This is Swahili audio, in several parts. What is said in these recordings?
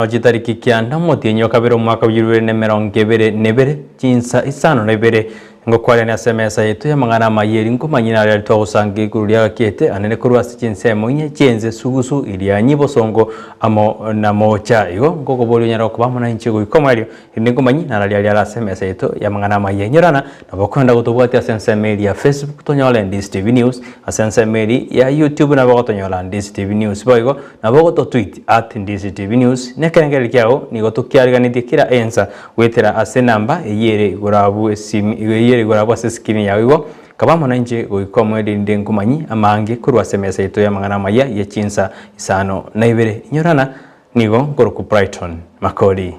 Chitariki kianda motienyo kabiro mwaka w'ibiri na mirongo ibiri n'ibiri Chinsa Isano na Ibere ngo kwale na semesa yetu ya mangana mayeri nkomanyina ali twagusange iguru lya kete anene kurwasi Chinsa monye chenze sugusu ili nyibo songo amo na mocha igo ngoko boli nyara kubamo na inchigo ikomalyo nkomanyi na ali ala semesa yetu ya mangana mayenyorana na bakwenda gutubwati asensa mail ya Facebook tonyola Ndizi TV News asensa mail ya YouTube na bagotonyola Ndizi TV News boigo na bagoto tweet @Ndizi TV News nekerengere kyao ni gotukyariganithie kira ensa wetera ase namba eyere gurabu esimi gurabu seskini yawe igo kabamo na nje goikomwe ndinde nkumanyi amange kurwa semesa yetu ya mangana maya ya Chinsa Isano na Ibere nyorana nigo ngoroku Brighton Makori.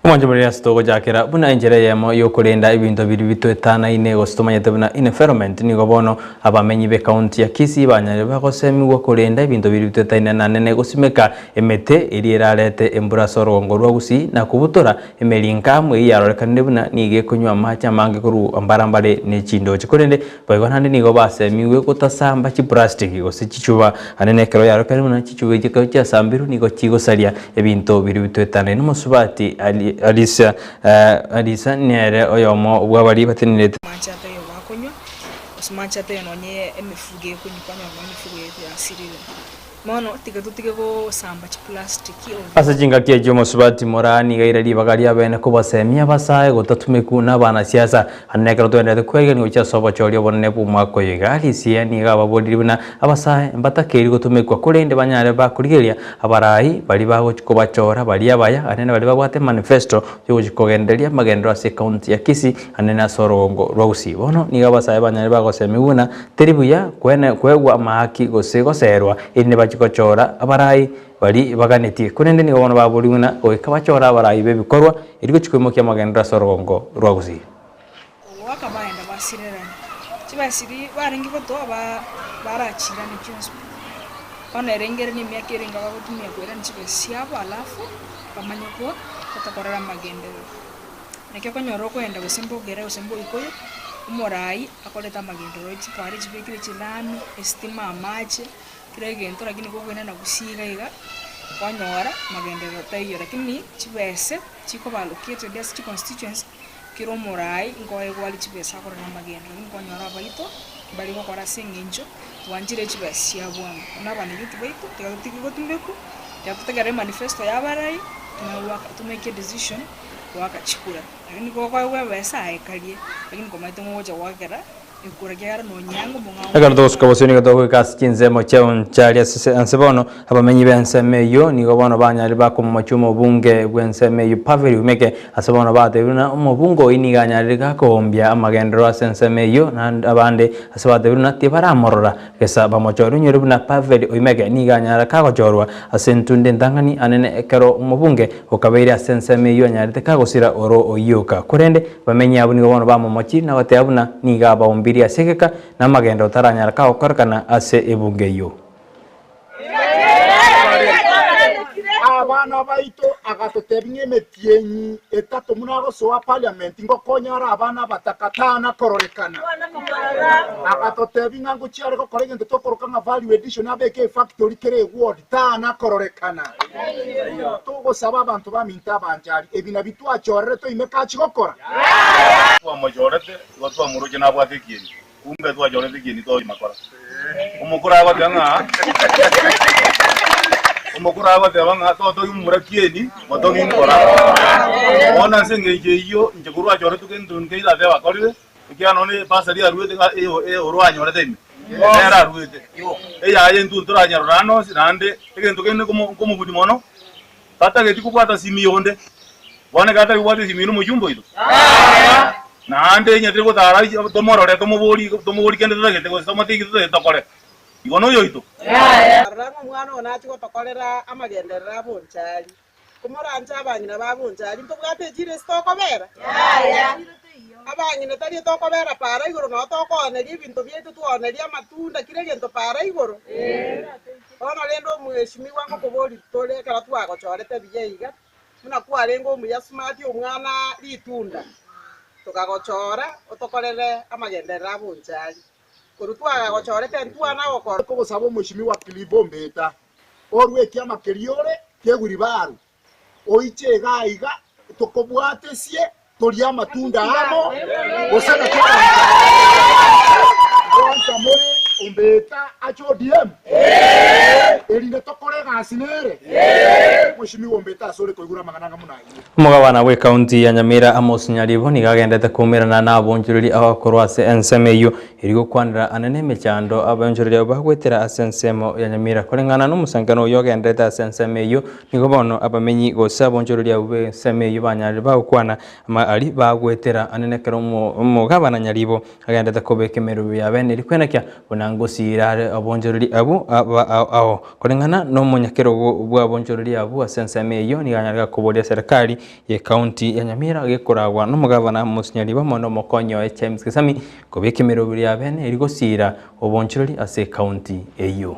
Mwanjo muri astogo jakera buna injere yemo yo kurenda ibintu biri bitwetana ine gostomanyete buna environment ni gobono abamenyi be county ya Kisii banyare bagosemiwe kurenda ibintu biri bitwetana nanene gosimeka emete eri erarete embura sorongo rwagusi na kubutora emelinka mwe yarorekanire buna nige kunywa amacha mange kuru ambarambare ne chindo chikorende bayigo hande nigo basemiwe kutasamba chi plastic gose chichuba anene kero yarorekanire buna chichuba gikao cha sambiru nigo chigosaria ebintu biri bitwetana no musubati Alisa nere oyomo wabali batinirete manchata yo wakonyo osmanchata yo nonye emifuge kunyipanya emifuge ya asirire mono tige go samba chi plastic asa jinga kyejo musubati morani gaira libagaria bene ko basemia basaye gotatumeku na bana siasa anekero twendete kwege ngo cha sobo choryo bonne bumwa ko yigali siani ga babodiri bina abasaye mbatakeri gotumekwa kurende banyare bakurigeria abarayi bali bago kubachora bali abaya anene bali babwate manifesto yo gikogenderia magendro ase county ya Kisii anene sorongo rwausi bono niga basaye banyare bagosemiuna teribuya kwegwa amahaki goserwa ine kochora abarayi bali baganeti kunende ni gobono baburi una oika bachora abarayi bebikorwa iriko chikwemo kya magendra sorongo rwagusi waka baenda basirerana chibasiri barengi boto barachira ni kyonso bana rengere ni myakerenga bagutumia kwera nchibesi abo alafu bamanyoko katakorera magendero nekyo konyoro kwenda gusembo gere usembo ikoyo umorayi akoleta magendero chipare chibekire chilami estima amache kirege ntora kini ko kwena na gusiga iga kwanyora magendero tayo lakini chibese chiko balokete des chi constituency kiro morai ngoye gwali chibesa ko na magendero kwanyora baito bali ko kora sengenjo wanjire chibesi yabwana nabana yutu baito tikatiki ko tumbeku yakutagare manifesto yabarai tumeke decision waka chikura lakini ko kwa besa ekalie lakini ko maito ngoja wakera Ega dos kabosoni gato kas Chinsa mochon chali ansebono abamenyi bensemeyo ni gobono banyali bakomo machumo bunge bwensemeyo paveri umeke asebono bate buna umubungo iniganyali gakombya amagendero asensemeyo na abande asebate buna tibara morora kesa bamochoru nyori buna paveri umeke niganyala kagochorwa asentunde ndangani anene ekero umubunge okabeira asensemeyo nyali kagosira oro oyoka kurende bamenyi abuni gobono bamomochi na bate abuna niga baombiri asekeka na magendo taranyara ka okorkana ase ebungeyo abana baito agatotebinye metienyi etato munago soa parliament ngo konyara abana batakatana kororekana agatotebinga ngo chiare ko korege ndo tokorokanga value addition abeke factory kere ward tana kororekana togo saba abantu baminta banjari ebina bitwa chorre to imeka chikokora kwa majorete watu wa muroje na bwate kieni kumbe tu ajorete kieni to imakora umukura abaganga umukura abaganga to yumura kieni moto ngikora ona sengeje iyo njekuru ajorete kendunke ila beba korire ikiano ne pasari aruete orwanyo retemi era aruete eya yentu turanya rano sinande ekendukene como budimono tata geti kupata simionde bwana kata kubata simino mujumbo ito na ande nyatire ko tara tomorore tomobori kende tagete ko tomati kito tokore igono yo ito rango mwana onati ko tokorera amagenderera bonchali kumoranja abanyina babonchali ntobwate jire stoko bera abanyina tari tokobera para igoro no tokoneri ibintu byetu tuoneria amatunda kire gento para igoro ono lendo mweshimi wango kubori tole kala twagochorete biyeiga muna kwarengo muya smart umwana litunda tukagochora otokorere amagenderera bunjari kurutwaga gochore tentwana gokora ko gusaba mushimiwa Kilibombeta orwe kiama keriore keguri baru oiche gaiga tokobwatesie toria matunda amo osaka kwa muri Ombeta acho DM erinde tokore gasinere mushimiwa Ombeta asore koigura magananga munayi Mugabana we county ya Nyamira Amos Nyaribo nigagendete kumirana na abonjuriri abakorwa ase NSMU irigo kwanira anene mechando abonjuriri bagwetera ase NSMU ya Nyamira kolengana no musangano yogendete ase NSMU nigo bono abamenyi gose abonjuriri abo NSMU banyari bagukwana ari bagwetera anene kero mugabana Nyaribo agendete kobekemeru ya bene rikwenakia bonangosira abonjuriri abo aho kolengana no munyakero bwa abonjuriri abo ase NSMU niganyarga kubodia serikali ye county ya Nyamira gekoragwa no mugabana Musinyari bamono mokonyo James Kisami kobeka imirobiri ya bene irigo sira obonchirori ase county eyo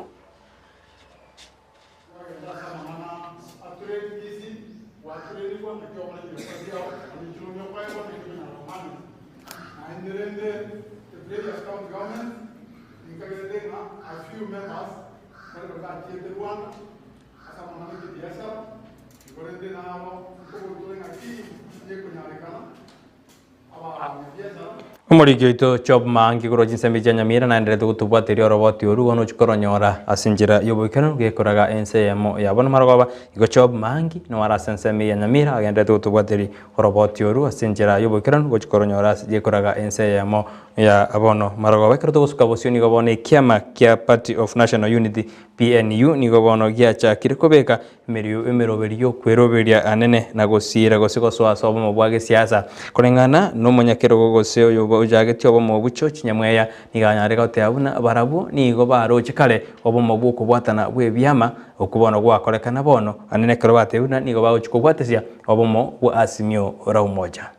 Umurigito job mangi kuro jinsembi ja Nyamira na ndere gutubwateria roboti orugo no chikoronyora asinjira yobukano gekoraga NSMU yabona marogoba igo job mangi no ara sensemi ya Nyamira agende gutubwateri roboti oru asinjira yobukano go chikoronyora gekoraga NSMU ya abono marogoba kero tugusuka bosioni gobone kiama kia Party of National Unity PNU ni gobono giacha kirikobeka emiroberi yo kweroberia anene na gosira gosiko swasobo mu bwage siasa kolengana no munyakero gogose yo ujageti obo mu bucho kinyamweya niganyareka oteabuna barabu nigo baroche kale obo mu buko bwatana bwe byama okubona gwakorekana bono anene kero bateuna nigo bagochiko bwatesia obo mu Azimio la Umoja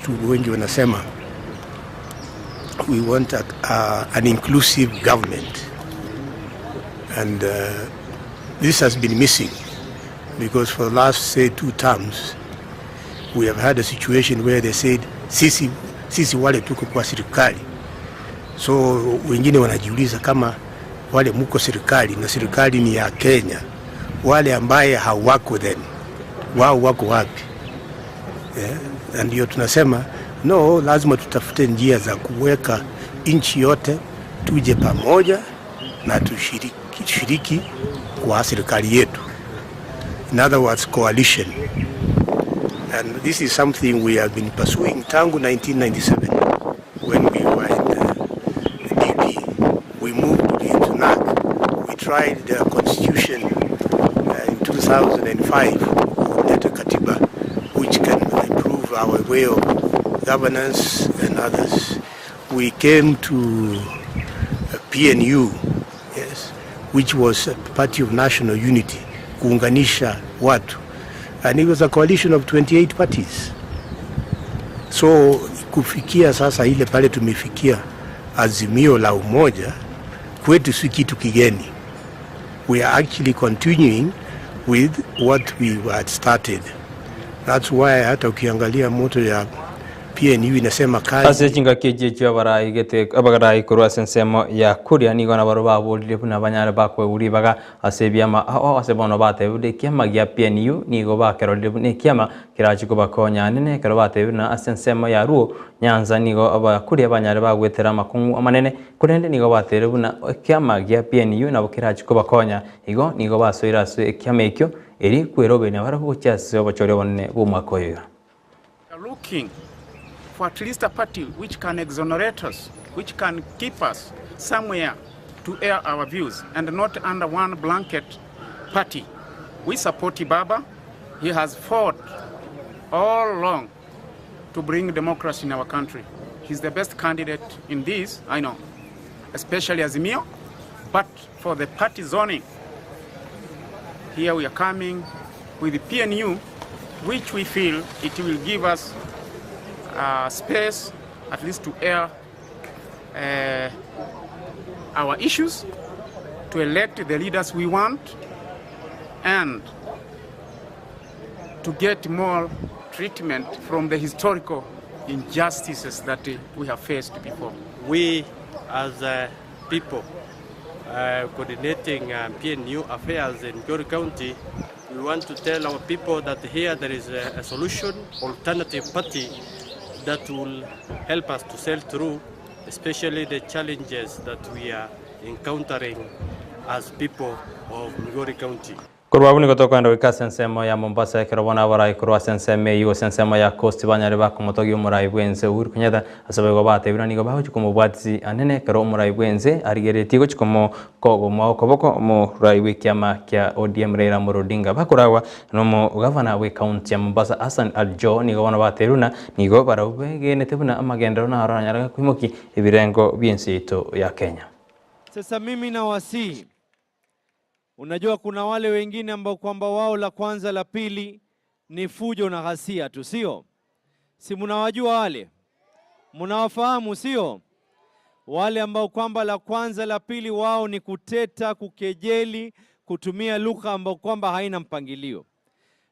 tu wengi wanasema we want an inclusive government, and this has been missing because for the last, say, 2 terms we have had a situation where they said sisi wale tuko kwa serikali, so wengine wanajiuliza kama wale muko serikali na serikali ni ya Kenya, wale ambaye hawako then wao wako wapi? Na ndio tunasema no, lazima tutafute njia za kuweka nchi yote tuje pamoja na tushiriki kwa serikali yetu. In other words, coalition. And this is something we have been pursuing tangu 1997 when we were in the DP. We moved to NAC. We tried the constitution in 2005, the Katiba, which can improve our way of governance and others. We came to PNU, yes, which was a Party of National Unity, kuunganisha watu, and it was a coalition of 28 parties. So kufikia sasa ile pale tumefikia Azimio la Umoja, kwetu si kitu kigeni. We are actually continuing with what we had started. That's why hata ukiangalia moto ya PNU inasema kazi ase chinga keje abarayi gete abagarayi kurwa sensemo ya kuria nigo na baro babolire buna banyare bakwe uri baga ase byama ase bono bate bude kiama gya PNU nigo bakerole bune kiama kirachi ko bakonya nene kero bate buna sensemo ya ruo Nyanza nigo abakuria banyare bagwetera makungu amanene kurende nigo batere buna kiama gya PNU na bokirachi ko bakonya igo nigo basoira ase kiama ekyo eri kwerobe na baro kuchase obachore bonne bumakoyo looking for at least a party which can exonerate us, which can keep us somewhere to air our views and not under one blanket party. We support Ibaba. He has fought all along to bring democracy in our country. He's the best candidate in this, I know, especially Azimio. But for the party zoning, here we are coming with the PNU, which we feel it will give us space at least to air our issues, to elect the leaders we want, and to get more treatment from the historical injustices that we have faced before. We as people coordinating PNU affairs in Migori County, we want to tell our people that here there is a solution, alternative party that will help us to sail through, especially the challenges that we are encountering as people of Migori County. Kurwabuni kutoka ndo ikasensemo ya Mombasa kirobona barai kurwa senseme yo sensemo ya Coast banyare bakomotogi umurai bwenze uri kunyada asabe go bate birani go baho chikomo bwatsi anene kero umurai bwenze arigereti go chikomo kogo mwa koboko mu rai wikyama kya ODM Raila Odinga bakurawa no mu governor we county ya Mombasa Hassan Aljo ni go bana bateruna ni go barabege netebuna amagendero na aranyaraga kwimoki ibirengo byensito ya Kenya. Sasa mimi na wasi, unajua kuna wale wengine ambao kwamba wao la kwanza la pili ni fujo na ghasia tu, sio? Si mnawajua wale? Mnawafahamu sio? Wale ambao kwamba la kwanza la pili wao ni kuteta, kukejeli, kutumia lugha ambao kwamba haina mpangilio.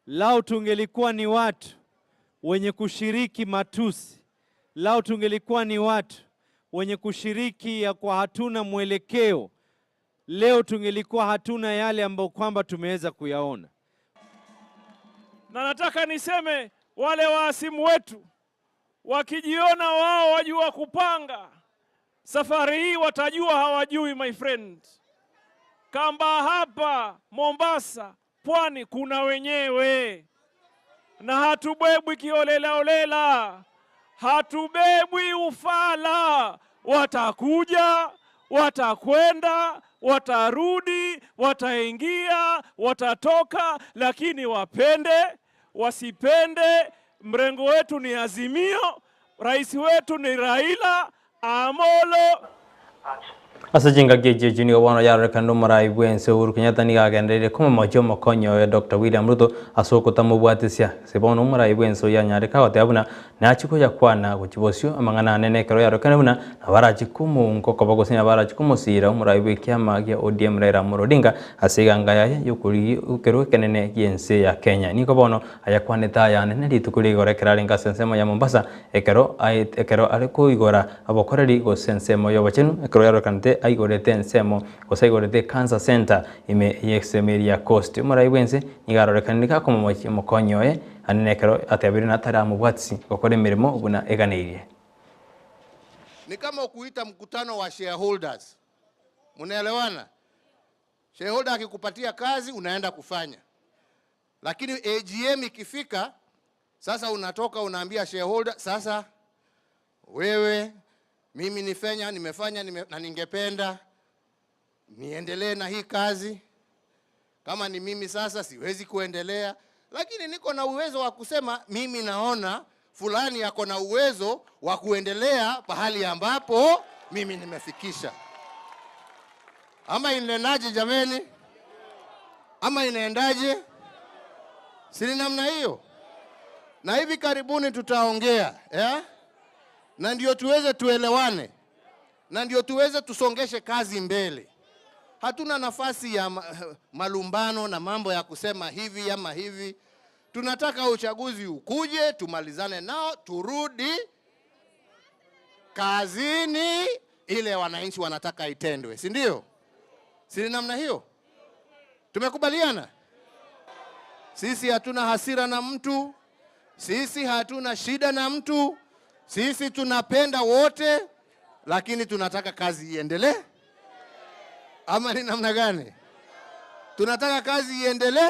Lao tungelikuwa ni watu wenye kushiriki matusi, lao tungelikuwa ni watu wenye kushiriki ya kwa hatuna mwelekeo, leo tungelikuwa hatuna yale ambayo kwamba tumeweza kuyaona. Na nataka niseme wale waasimu wetu wakijiona wao wajua kupanga, safari hii watajua hawajui, my friend. Kamba hapa Mombasa pwani kuna wenyewe, na hatubebwi kiolela olela, hatubebwi ufala. Watakuja, watakwenda, watarudi, wataingia, watatoka, lakini wapende, wasipende, mrengo wetu ni Azimio, rais wetu ni Raila Amolo. Asajinga geje jini wana yara kando marai bwense uru Kenyatta ni agendere kuma majomo konyo ya Dr. William Ruto asoko tamubwatisia sebono marai bwense ya nyare ka watabuna na chiko ya kwana kuchibosyo amangana nene kero yara kanabuna abarachi kumu ngoko bagosinya abarachi kumu sira marai bwekyama ya ODM Raila Odinga asiganga ya yukuri ukero kenene yense ya Kenya niko bono ayakwaneta ya nene litukuri gore keralinga sensema ya Mombasa ekero aleko igora abokoreri go sensema yo bachenu ekero yara kante aigorete nsemo gosaigorete cancer center ime yexemeria Coast umurai bwense nigarorekanika komo mokonyoe anenekero atabiri natara mubwatsi gokore mirimo ubuna eganeirie. Ni kama kuita mkutano wa shareholders. Munaelewana? Shareholder akikupatia kazi unaenda kufanya. Lakini AGM ikifika sasa unatoka unaambia shareholder sasa wewe mimi nimefanya na ningependa niendelee na hii kazi. Kama ni mimi sasa siwezi kuendelea, lakini niko na uwezo wa kusema mimi naona fulani yako na uwezo wa kuendelea pahali ambapo mimi nimefikisha. Ama inaendaje jameni? Ama inaendaje? Si namna hiyo. Na hivi karibuni tutaongea, na ndio tuweze tuelewane, na ndio tuweze tusongeshe kazi mbele. Hatuna nafasi ya malumbano na mambo ya kusema hivi ama hivi. Tunataka uchaguzi ukuje, tumalizane nao, turudi kazini ile wananchi wanataka itendwe, si ndio? Si namna hiyo? Tumekubaliana? Sisi hatuna hasira na mtu, sisi hatuna shida na mtu, sisi tunapenda wote, lakini tunataka kazi iendelee. Ama ni namna gani? Tunataka kazi iendelee.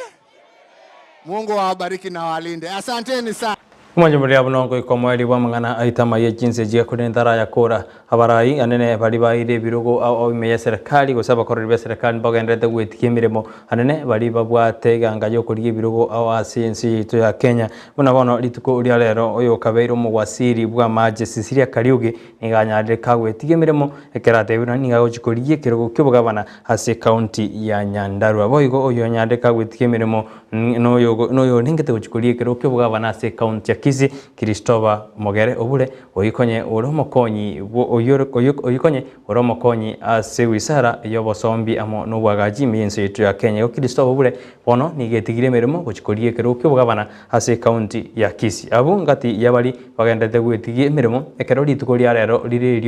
Mungu awabariki na walinde. Asanteni sana. Kumanje muri abunongo ikomweli bamangana Amayia Chinsa Isano kunendara yakora abarai anene bari baire birugo au imeye serikali gosaba korera serikali bagendete gwetikie mirimo anene bari babwate ganga yo kuriye birugo au asiensi to ya Kenya muna bono lituko uri rero oyo kabeiro mugwasiri bwa maje Sisiria Kariuge niganyarire kagwetikie mirimo ekerate bina ningago chikoriye kirugo kyobugabana ase county ya Nyandarua boigo oyo nyarire kagwetikie mirimo noyo ningete uchikoriye kirugo kyobugabana ase county Kisi Christopher Mogere obure oyikonye oromokonyi ase wisara yobosombi amo nobwagaji mienso yetu ya Kenya okristo bobure bono nigetigire emeremo gochikorie ekero kyobugabana ase county ya Kisii abo ngati yabari bagendete gwetigia emeremo ekero rituko ria rero riri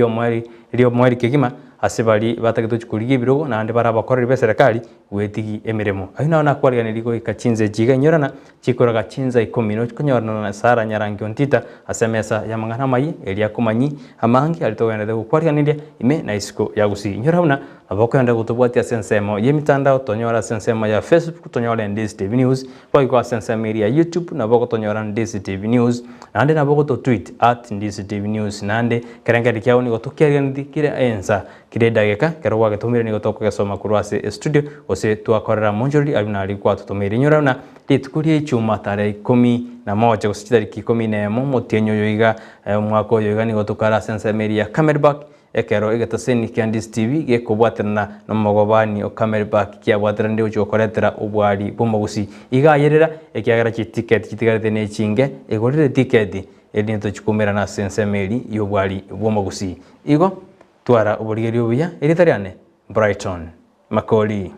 rio mweri kigima ase bari batagete chikurie birogo nande barabakorera be serikali gwetigi emeremo aina na kwariganiri go ikachinze jiga nyorana chikoraga chinza 10 no kunyorana na Sara Nyarangi Ontita asemesa ya mangana mai elia kumanyi amangi alitogendete gukwariganiria ime na isiko ya gusi nyorana abokenda gutubwatia sensemo yemitandao tonyora sensemo ya Facebook tonyora Ndizi TV News kwa sensemo ya YouTube na boko tonyora Ndizi TV News nande na boko to tweet @Ndizi TV News nande kerengeri kyao ni gotukiaganidi kire ensa kire dageka kero wagetumire ni gotoko gesoma kurwase studio ose twakorera monjori abina ali kwa tutumire nyorana litukurie ichuma tarehe 11 gusitariki 11 motienyo yoiga mwaka yoiga ni gotukara sensemo ya Camelback ekero igataseni kia Ndizi TV gekobwaterana no mogobani o Camelback kia bwaterana ndio chokoretera ubwari bomogusi igayerera ekiagara ticket kitigarete ne chinge egorire ticket edinto chikumera na sensemeri yobwari bomogusi igo twara uburigerio buya eritariane Brighton Makoli.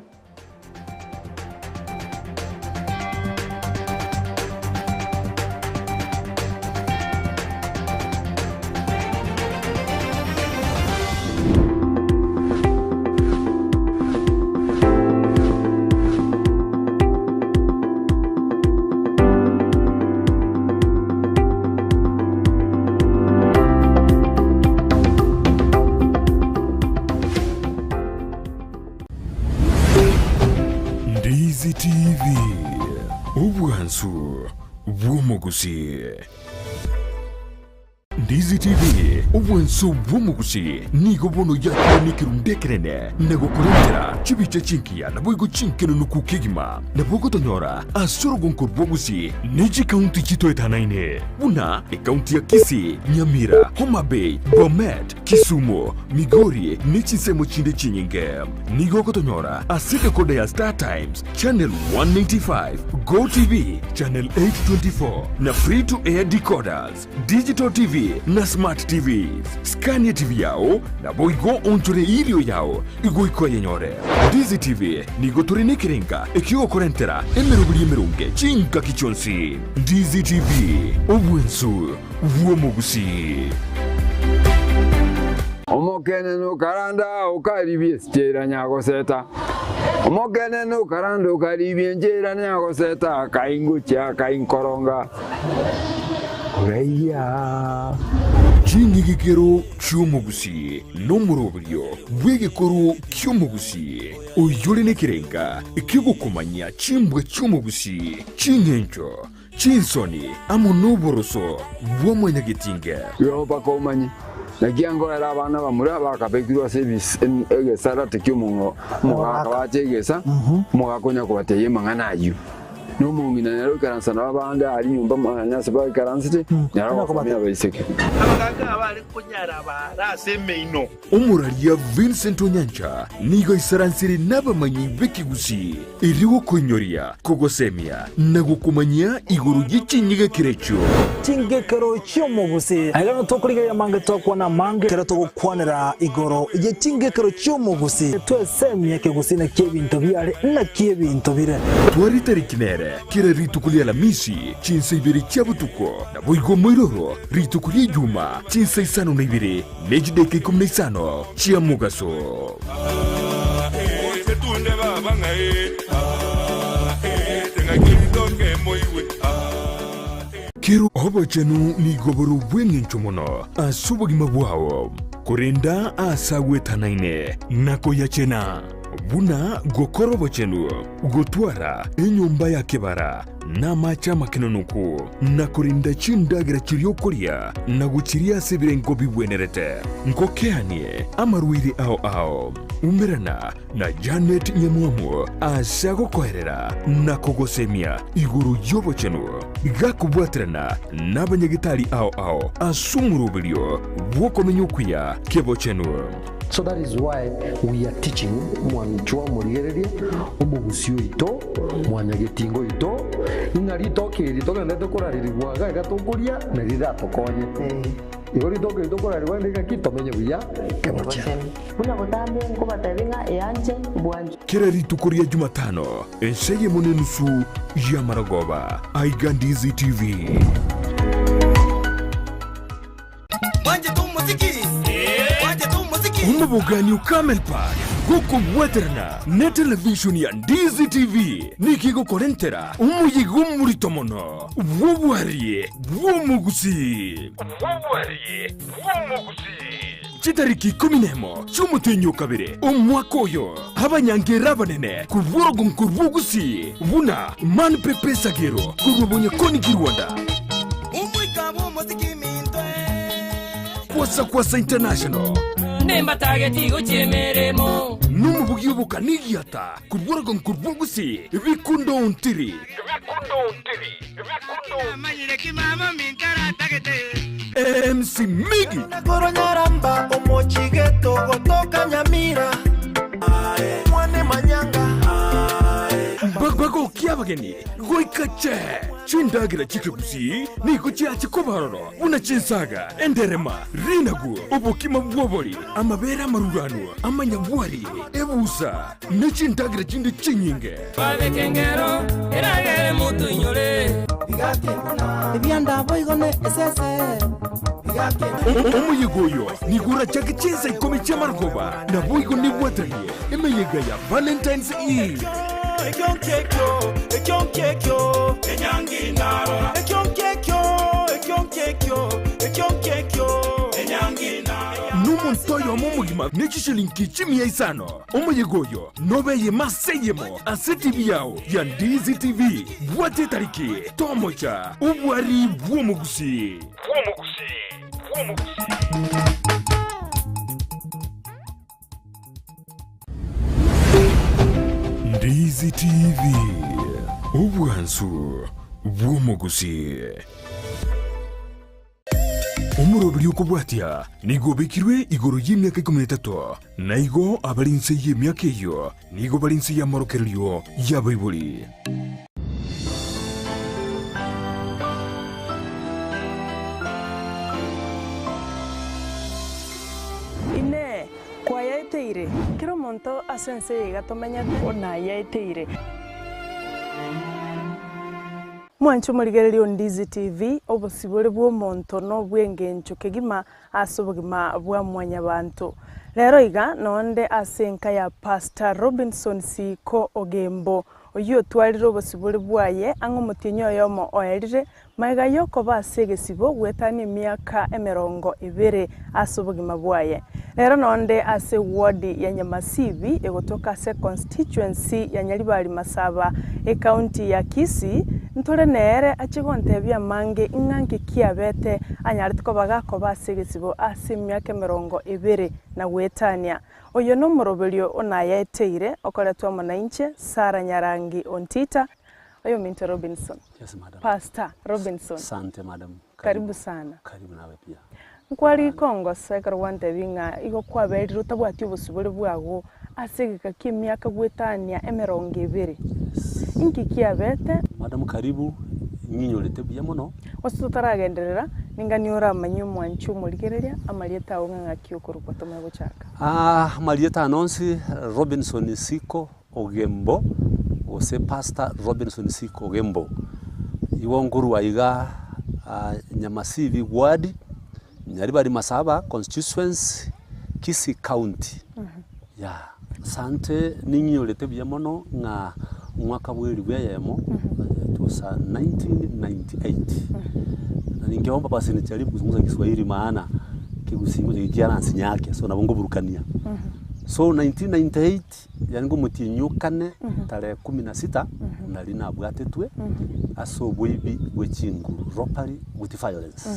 Ndizi TV ubwansu bw'omugusi. Ndizi TV ubwansu bw'omugusi nigo bono yakirundekerene nagokurondera chibiche chinkia nabwo chinkeno nukukigima nabwo tonyora asoro gonkor bwogusi neji county chitoetanaine buna county ya Kisii, Nyamira, Homa Bay, Bomet, Kisumu, Migori nechisemo chinde chinyinge nigo kotonyora asike kode ya Star Times channel 195 Go TV channel 824 na free to air decoders digital TV na smart TVs Scania TV yao na boigo onchore ilio yao igo ikoye nyore Ndizi TV nigo turine kirenga ekigo korentera emerubuli emerunge chinka kichonsi Ndizi TV obwensu uomogusi. Omokene no karanda ukaribie stera nyago seta omokene no karanda ukaribie njera nyago seta kaingucha kainkoronga Reya Chingigikero cy'umugusi no murobyo bwegekoro cy'umugusi uyore nekirenga ikigukomanya chimbwe cy'umugusi chinyencho chinsoni amunoboroso bw'omunyagitinge yo bakomanye nagiango era abana bamura bakabekirwa service egesara tekyumungo mugakabachegesa mugakonya kubateye manganayo no mungina nero karansana abanda ari nyumba manyasa ba karansite nyara famia baiseke abaganga abari kunyara barasemeino umuralia Vincent Onyancha nigo isaransiri n'abamanyi bekigusi iriwo konyoria kogosemia nagukumanya iguru y'ikinyiga kirecho chingekero cy'umugusi agano tokuriga yamange tokwana mange kera togukwanira igoro ye chingekero cy'umugusi twesemye kegusi na kebinto byare na kebinto bire twaritari kinere kira ritukulia la misi chinsa Ibere chabutuko na boigo moiroro ritukulia Juma Chinsa Isano na Ibere nejideke 15 chia mugaso Kero obachenu ni goboro bwengencho mono asubogima bwao kurenda asagwe tanaine nako yachena buna gokoro bochenu gotwara enyumba ya kebara na macha makinonuku na kurinda chindagira chiriokoria na guchiria sebirengo bibwenerete nkokeanie amaruiri ao umerana na Janet Nyamuamu asago koherera na kogosemia iguru yobo chenu gakubwatrana na banyagitari ao asumurubilio wokomenyukuya kebo chenu. So that is why we are teaching mwanchwa murigereria omugusio ito mwanyagetingo ito inarito kirito kana tokorariri bwaga gatokuria na rida tokonye igori toke itokora rwandika kitomenye buya kemoche kuna kutambe ngoba tabinga yanje bwanje kera ritukuria Jumatano enseye munenusu ya Maragoba aiga Ndizi TV umabogani ukamel park kuko waterna ne television ya Ndizi TV nikigo korentera umuyigo murito mono wobwariye womugusi Chitariki 11 cy'umutenyo kabire umwaka oyo abanyangera banene kubworogo nkurbugusi buna man pepe sagero kurubonye koni kirwanda umwikabo muziki mintwe kwasa international nemba target guchemeremo numubugi ubukanigiata kubworogo nkurbugusi bikundo untiri amanyire kimama minkara tagete MC Migi Koronyaramba omochigeto gotoka nyamira mwane manyanga bagbago kiabageni goikache chindagira chikebusi niko cyachi kobaroro una chinsaga enderema rinagu obukima bwobori amabera marurano amanyabwari ebusa nechindagira chindi chinyinge babekengero eragere mutu inyore Ibianda boigone esese umuyigoyo nigura chake chinsa ikomi cha Maragoba na boigone watari emeyega ya Valentine's Eve Numuntoyo mumugima nechishilinki chimia isano umuyigoyo nobeye maseyemo aseti biao ya Ndizi TV bwate tariki tomocha ubwari bwomugusi Ndizi TV ubwansu bwomugusi umurobiri ukubwatia nigo bekirwe igoro y'imyaka 13 naigo abarinse y'imyaka iyo nigo barinse ya marokeryo y'abayibuli ine kwa yaiteire kiro monto asense gatomenya ona yaiteire Mwancho murigererio Ndizi TV obosibore bwo monto no bwengencho kegima asobogima bwa mwanya bantu lero iga nonde asenka ya Pastor Robinson Siko Ogembo oyo twaliro obosibore bwaye ango mutinyo yomo oerire maiga yoko basegesibo gwetani miaka 20 asobogima bwaye lero nonde ase ward ya Nyamasibi egotoka se constituency ya Nyaribari Masaba county ya Kisii ntore nere achigontebia mange ingange kiabete anyaritko bagako basegesibo ase miaka 20 na gwetania oyo no moroberio onayeteire okoretwa mwananchi Sara Nyarangi Ontita oyo Minto Robinson. Yes madam. Pastor Robinson. Asante madam. Karibu sana. Karibu nawe pia. Nkwari Kongo sekara wante binga igo kwa beri rutabwati obusubule bwago asegeka kimyaka gwetania 20. Inki kiabete madam karibu nyinyolete buya muno wasutaragenderera ninganiora manyu mwanchu murigereria amalieta onga kiokoro tome buchaka amalieta anonsi Robinson Siko Ogembo ose Pastor Robinson Siko Ogembo iwo nguru waiga Nyamasibi ward Nyaribari Masaba constituency Kisii county ya sante ninyolete buya muno nga mwaka bweri bweyemo tusa 1998 na ningeomba basi nijaribu kuzungumza Kiswahili maana kigusingo kikiaransi nyake so nabongo burukania so 1998 yani ngo mutinyukane tare 16 nali nabwatetwe aso bwibi bwechingu robbery with violence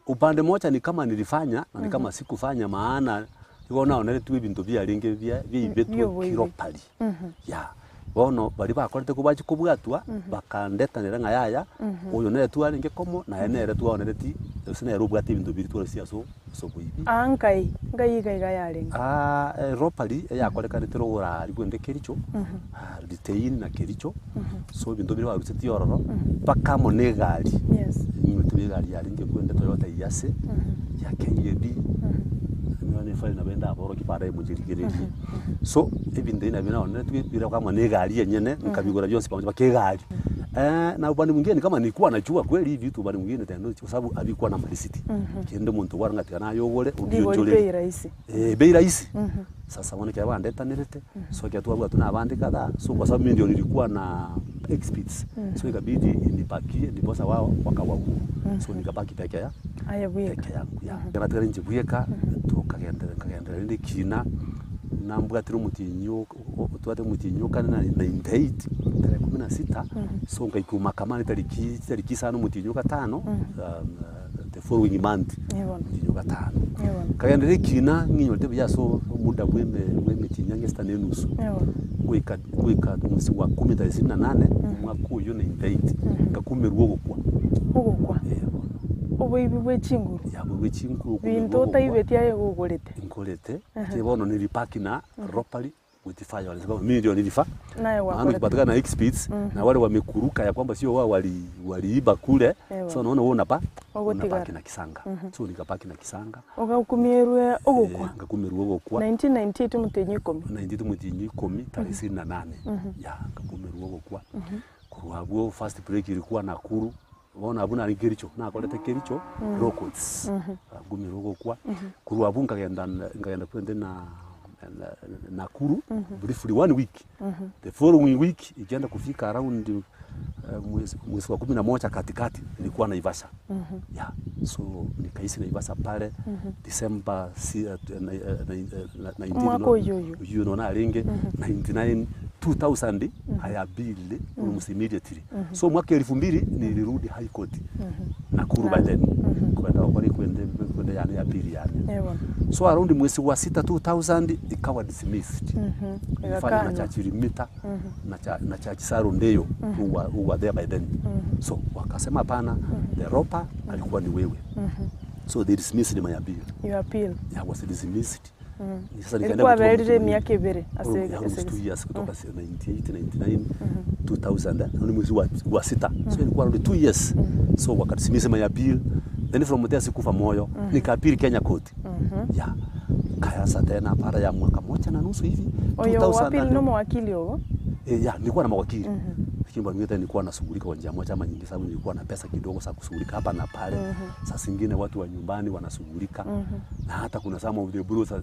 upande moja ni kama nilifanya na ni kama sikufanya maana iko nao nale tu ibintu bya linge bya ibetu kiropali ya bono bari bakorete kubachi kubwatwa bakandetanira ngayaya uyu nere twari ngekomo na enere twaonereti sine rubwati bintu biri twari siaso so kuibi ngai yarenga ropali yakorekanite rogora rwende kericho ritein na kericho so bintu biri warutse tiororo pakamo ne gari bintu biri gari yari ngekwende Toyota yase ya KEB none fali na benda aboro kipara mujirigereri so ebinde ina bina onne twibira kama ne gari yenyene nkabigora byose pamoja bakegari na upande mwingine kama nilikuwa najua kweli hivi tu, upande mwingine tena kwa sababu alikuwa na malisiti kiende muntu wara ngati kana yogole udionjole bei rahisi bei rahisi sasa wana kia bandeta nilete so kia tu tuna abandi kadhaa so kwa sababu mimi ndio nilikuwa na experts so ikabidi nipakie ndiposa wao wakawa huru so nikabaki peke ya peke yangu ya kana tare nje buyeka tukagenda ndi kina nambwatira mutinyo twate mutinyo kana na 98 tarehe 16 so ngaikuma kama tariki sana mutinyo gatano the following month mutinyo gatano kagenda kina nginyo te bya so muda bweme tinya ngesta nenusu kuika mwezi wa 18 mwaka uyu 98 ngakumerwa gukwa obuibi bw'ekinguru bintu otaibetie aye gugurite ngorete kibono nilipaki na ropali with fire wale sababu mimi ndio nilifa naye wako kupatikana na experts na wale wamekuruka ya kwamba sio wao waliiba kule so naona wewe unapaki na kisanga so nikapaki na kisanga ugakumirwe ogukwa ngakumirwe ogukwa 1998 mutinyi 10 tarehe 28 ya ngakumirwe ogukwa kuruhabwo first break ilikuwa Nakuru bona abuna rigericho na kolete kericho rockets gumi rogo kwa kuru abunga ngenda kwende na Nakuru briefly 1 week the following week ikienda kufika around mwezi wa 11 katikati nilikuwa Naivasha yeah so nikaisi Naivasha pale December 19 you know na ringe 99 2000 hayabili immediately so mwaka 2000 nilirudi high court Nakuru baden kwenda kwenda yani ya pili yani so around mwezi wa 6 2000 ikawa dismissed ifanya na chachirimita na chachisaru ndeyo who were there by then so wakasema pana the ropa alikuwa ni wewe so they dismissed my appeal I was dismissed sasa nikaenda kwa miaka Ibere asege 2 years kutoka 98 99 2000 ni mwezi wa 6 so ilikuwa 2 years so wakadismiss my appeal then from there sikufa moyo nikaapili Kenya court yeah kayasa tena baada ya mwaka moja na nusu hivi 2000 no mawakili wao ya nilikuwa na mawakili lakini bado nilikuwa nashughulika kwa njia moja ama nyingine sababu nilikuwa na pesa kidogo za kushughulika hapa na pale saa zingine watu wa nyumbani wanashughulika na hata kuna some of the brutes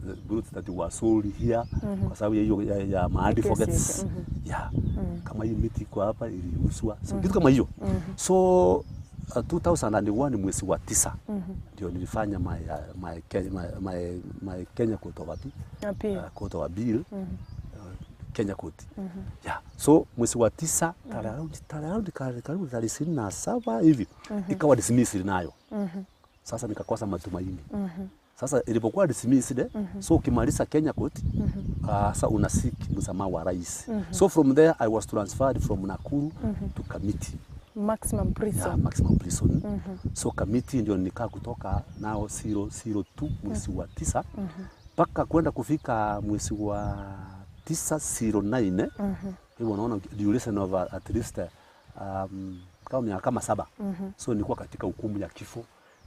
that were sold here kwa sababu ya hiyo ya maadi forgets ya kama hii miti kwa hapa iliuzwa so kitu kama hiyo so 2001 mwezi wa 9 ndio nilifanya my Kenya court of appeal Kenya court yeah so mwezi wa 9 karibu 27 hivi ikawa dismissed nayo sasa nikakosa matumaini sasa ilipokuwa dismissed so ukimaliza Kenya court sasa unasiki msamaha wa rais so from there I was transferred from Nakuru to Kamiti maximum prison yeah, maximum prison so Kamiti ndio nikaa kutoka nao 002 mwezi wa 9 mpaka kwenda kufika mwezi wa 909 hivyo unaona duration of at least kama miaka 7 so nilikuwa katika hukumu ya kifo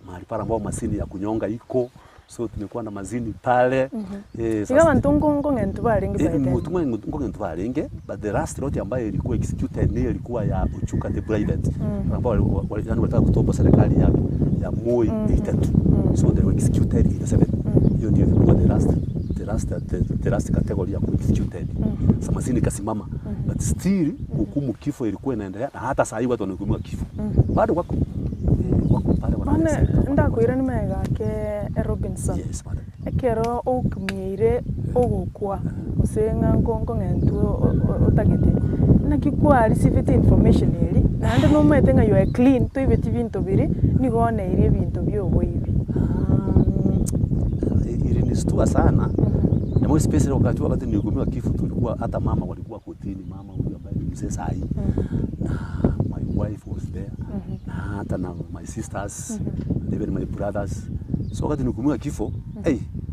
mahali pale ambao masini ya kunyonga iko so tumekuwa na mazini pale sasa ntungo ngentu barenge barenge but the last lot ambayo ilikuwa executed ni ilikuwa ya Uchuka the private ambao yani wataka kutoa serikali ya Moi 83 so they were executed in 7 hiyo ndio ilikuwa the last category ya executed sasa mazini kasimama but still hukumu kifo ilikuwa inaendelea na hata sasa hivi watu wanahukumiwa kifo bado wako pale wana ndakwira ni mega ke Robinson yes madam ekero okumire ogukwa usenga ngongo ngentu otagete nakikwa receive information eri nande no metenga you are clean to ibeti bintu biri nigone iri bintu byo ibi ili nistua sana na mwe special wakati nilikuwa kifo tulikuwa hata mama walikuwa kotini mama huyo mzee sahi. Na my wife was there. Na hata na my sisters, and even my brothers. So wakati nikumbuka kifo,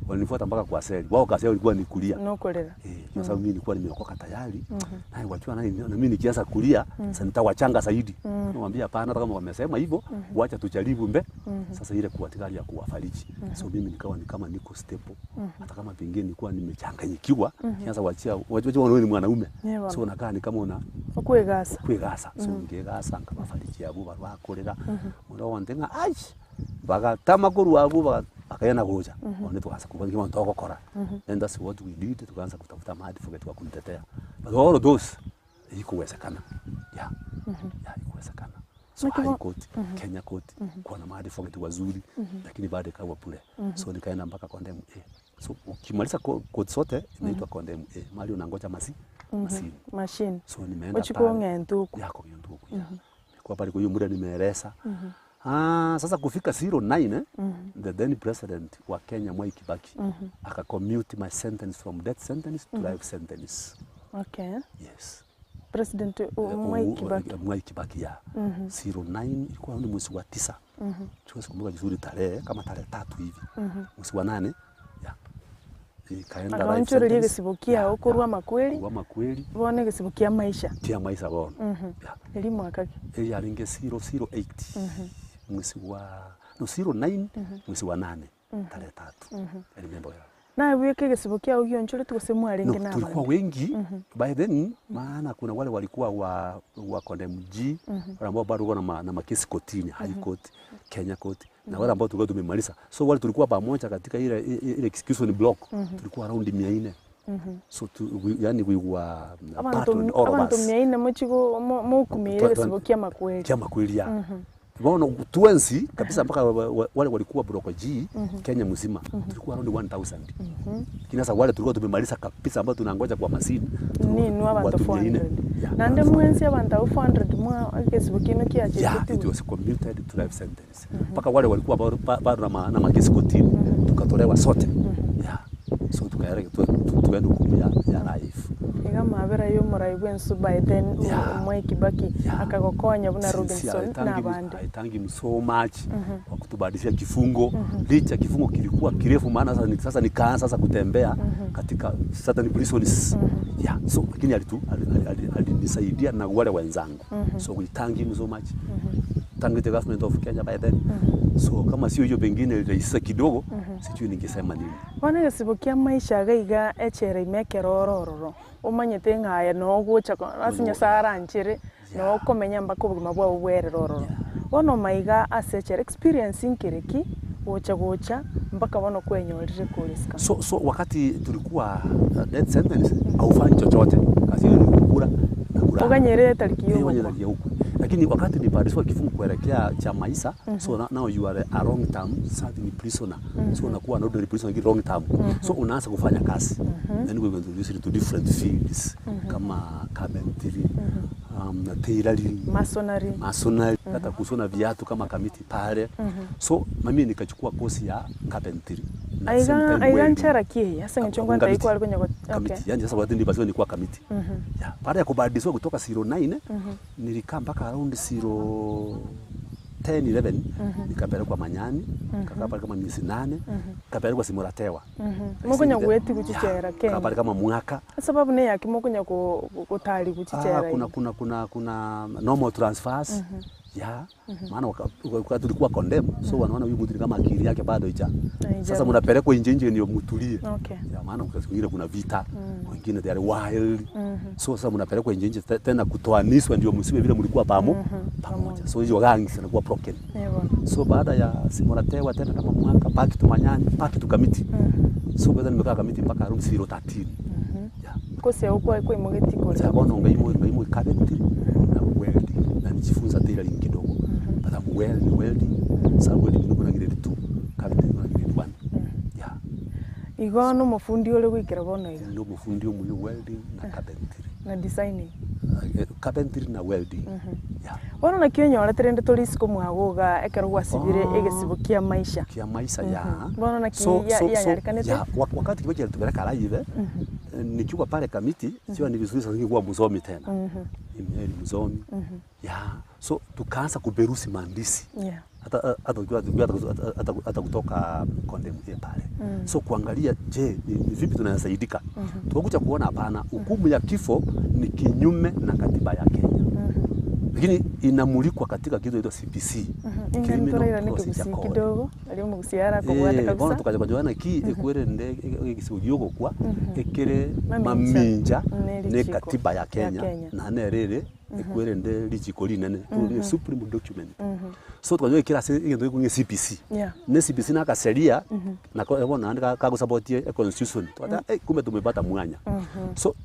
walinifuata mpaka kwa seli. Wao kasi yao ilikuwa ni kulia. Nokolera. Kwa sababu mimi nilikuwa nimeokoka tayari. Na wakiwa na mimi nikianza kulia, sasa nitawachanga zaidi. Namwambia hapana, hata kama wamesema hivyo, wacha tujaribu Sasa ile kuwatikali ya kuwafariji. So mimi nikawa ni kama niko stable. Hata kama pengine nilikuwa nimechanganyikiwa, sasa wacha wanaona ni mwanaume. So nakaa ni kama una kwegasa. So ngegasa ngamafariji yabo bakorera. Ndo ndenga bagatama kuru abo akayana goja one tukaanza kubangi mtu akokora and that's what we did. Tukaanza kutafuta mahali forget wa kunitetea, but all of those ikuwezekana ikuwezekana. So high court, Kenya court kwa na mahali forget wazuri, lakini baada kawa pule. So nikaenda mpaka condemn so ukimaliza court zote inaitwa condemn mahali unangoja machine. So nimeenda pale ntuku yako ntuku kwa pale kwa hiyo muda nimeeleza. Sasa kufika 09 the then president wa Kenya Mwai Kibaki akacommute my sentence from death sentence to life sentence. Okay. Yes. President Mwai Kibaki ya 09 ilikuwa ni mwezi wa 9. Tuwezi kumbuka vizuri tarehe kama tarehe 3 hivi. Mwezi wa 8 ikaenda life sentence. Gesibukia ukorwa makweli. Wa makweli. Bone gesibukia maisha. Tia maisha bone. Elimu akaki. Yaringe 008. Mwezi wa 09 mwezi wa 8 tarehe 3 remember ya na weke gesibukia ugio nchole tukosemu alenge na tulikuwa wengi by then, maana kuna wale walikuwa wa condemn G wale ambao bado wana na makesi kotini high court Kenya court na wale ambao tulikuwa tumemaliza. So wale tulikuwa pamoja katika ile execution block tulikuwa around 400. So yani we were part of all of us. Abantu 400 mochigo mokumire gesibukia makweli. Kia makweli ya Bono tuenzi kabisa mpaka wale walikuwa broko G Kenya mzima tulikuwa around 1000. Kinasa wale tulikuwa tumemaliza kabisa ambao tunangoja kwa masini ni abantu 400. Na ndio mwenzi abantu 400 mwa kesibukia no kiache. It was commuted to life sentence. Mpaka wale walikuwa bado na makesi kotini tukatolewa sote. So tukaenda hukumu ya life. Ega mabera yo muraibu ensu by then Mwai Kibaki akagokonya buna Robinson na abandi. I thank him so much kwa kutubadilishia kifungo. Licha kifungo kilikuwa kirefu, maana sasa nikaanza kutembea katika certain prisons. So lakini alinisaidia na wale wenzangu. So we thank him so much. Thank the government of Kenya by then. So kama sio hiyo pengine raisa kidogo sijui ningesema nini. Wana gesibukia maisha gaiga echere imekerorororo umanyete ngaya no gucha asinya sara nchire no komenya mbako bugima bwa ubwererororo wono maiga asechere experience inkiriki gocha mpaka wono kwenyorire kuriska. So wakati tulikuwa death sentence haufanyi chochote, kazi ni kukula na kula uganyere tariki hiyo huko. Lakini wakati nipandishwa kifungo kuelekea cha maisha, so now you are a long term serving prisoner. So unakuwa not the prisoner long term. So unaanza kufanya kazi. Then we went to different fields kama carpentry, tailoring, masonry, hata kusona viatu kama kamiti pale. So mimi nikachukua kosi ya carpentry. Aiga nchara kie hasa ngechongwa ndaiko alikuwa okay. Yani sasa wakati ndipo nilikuwa kamiti. Baada ya kubadilishwa kutoka 09 nilikaa mpaka around 10 11 nikapelekwa Manyani, nikakaa pale kama miezi 8, nikapelekwa Simuratewa. Mokonya gweti kuchichera Kenya. Pale kama mwaka. Sababu ne yake mokonya kutali kuchichera. Kuna normal transfers. Maana wakati tulikuwa condemn, so wanaona huyu mtu kama akili yake bado ija. Sasa mnapelekwa nje ndio mtulie. Maana ukasikia kuna vita, wengine they are wild. So sasa mnapelekwa nje tena kutoanishwa ndio msiwe vile mlikuwa pamoja. So hiyo gangi zinakuwa broken. So baada ya Simuratewa tena kama mwaka back to Manyani, back to kamiti. So baada nimekaa kamiti mpaka around 013. Kosi huko kwa imogeti kwa. Sasa bwana ngaimo carpentry na welding na nijifunza tailoring kidogo. But I'm welding. So welding niko na grade 2, carpentry na grade 1. Igo no mufundi ole gwikira bono iga. No mufundi omuyo welding na carpentry. Na designing. Carpentry na welding. Bono na kionyora trende torisiko mwagoga ekero gwasibire egesibo kia maisha. Kia maisha ya. Bono na ya nyarikanete. Wakati kibaje tubera karaive. Nikiwa pale Kamiti, sio ni vizuri sana kuwa msomi tena. Ni msomi. So tukaanza kuberusi maandishi. Hata kutoka condemn pale. So kuangalia je, ni vipi tunasaidika. Tukakuja kuona hapana, hukumu ya kifo ni kinyume na katiba ya Kenya. Lakini inamulikwa katika kitu inaitwa CPC. Criminal procedure kidogo, aliyo mgusiara kwa bwata kabisa. Bona tukaja kujana ki ekwere ndege gisibugiyo kwa ekere maminja ne katiba ya Kenya na nerere ekwere nde lijiko linene ni supreme document. So tukajua kila ngendo kunye CPC. Ne CPC na kaseria na bona andika kagusapotie constitution. Twata kumbe tumepata mwanya. So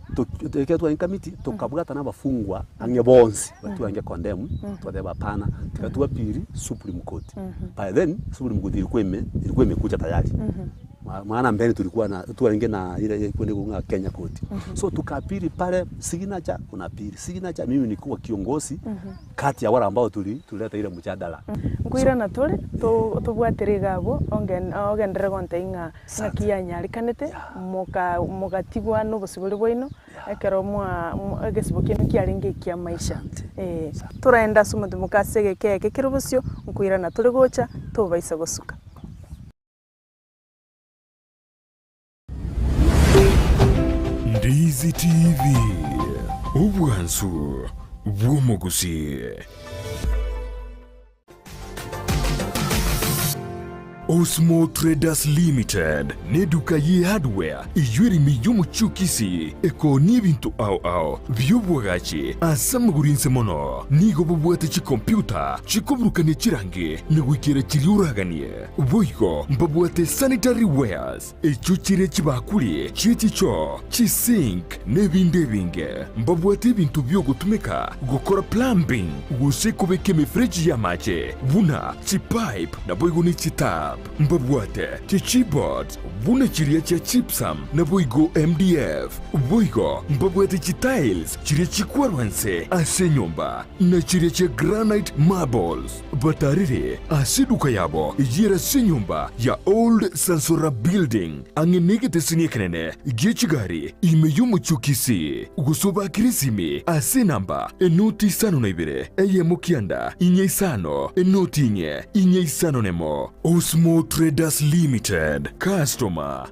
tuketu en committee tukabugata na bafungwa ange bonsi watu ange condemn twateba pana tukatua pili supreme court. By then supreme court ilikuwa imekuja tayari. Maana mbele tulikuwa na tuange na ile kwenda kunga Kenya court. So tukapiri pale signature kuna pili signature mimi nilikuwa kiongozi kati ya wale ambao tulileta ile mjadala. Ngwira na tole to bwaterega abo ongendere gontainga na kianya likanete mogatigwa no bosibuli bwino ekero mwa egesibo kinu kiaringe kia maisha. Turaenda sumuntu mukasege keke kirubusyo ngwira na tole gocha to baisa gosuka. Ndizi TV ubwansu bw'umuguzi. Osmo Traders Limited neduka ye hardware iyuri miyumu chukisi eko n'ibintu ao by'ubwagaci asamugurinse mono nigo bubwate ci computer cikuburukanye cirange nigwikira kiriuraganie boygo mbabwate sanitary wares eco cire cibakuri citico cisink n'ebindi binge mbabwate ibintu byo gutumika gukora plumbing gusekubeka imifereji y'amace buna cipipe na boygo ni citab mbabwate keyboard buna chiria cha chipsam na boigo MDF boigo mbabwate tiles chiria chikwarwanse ase nyumba na chiria cha granite marbles batarire asiduka yabo yira se nyumba ya old Sansora building angenegete siniekenene gechigari imeyumu chukisi gusoba kirisimi ase namba enoti sano na Ibere eye mukianda inye isano enoti inye isano nemo Osmo Traders Limited. Customer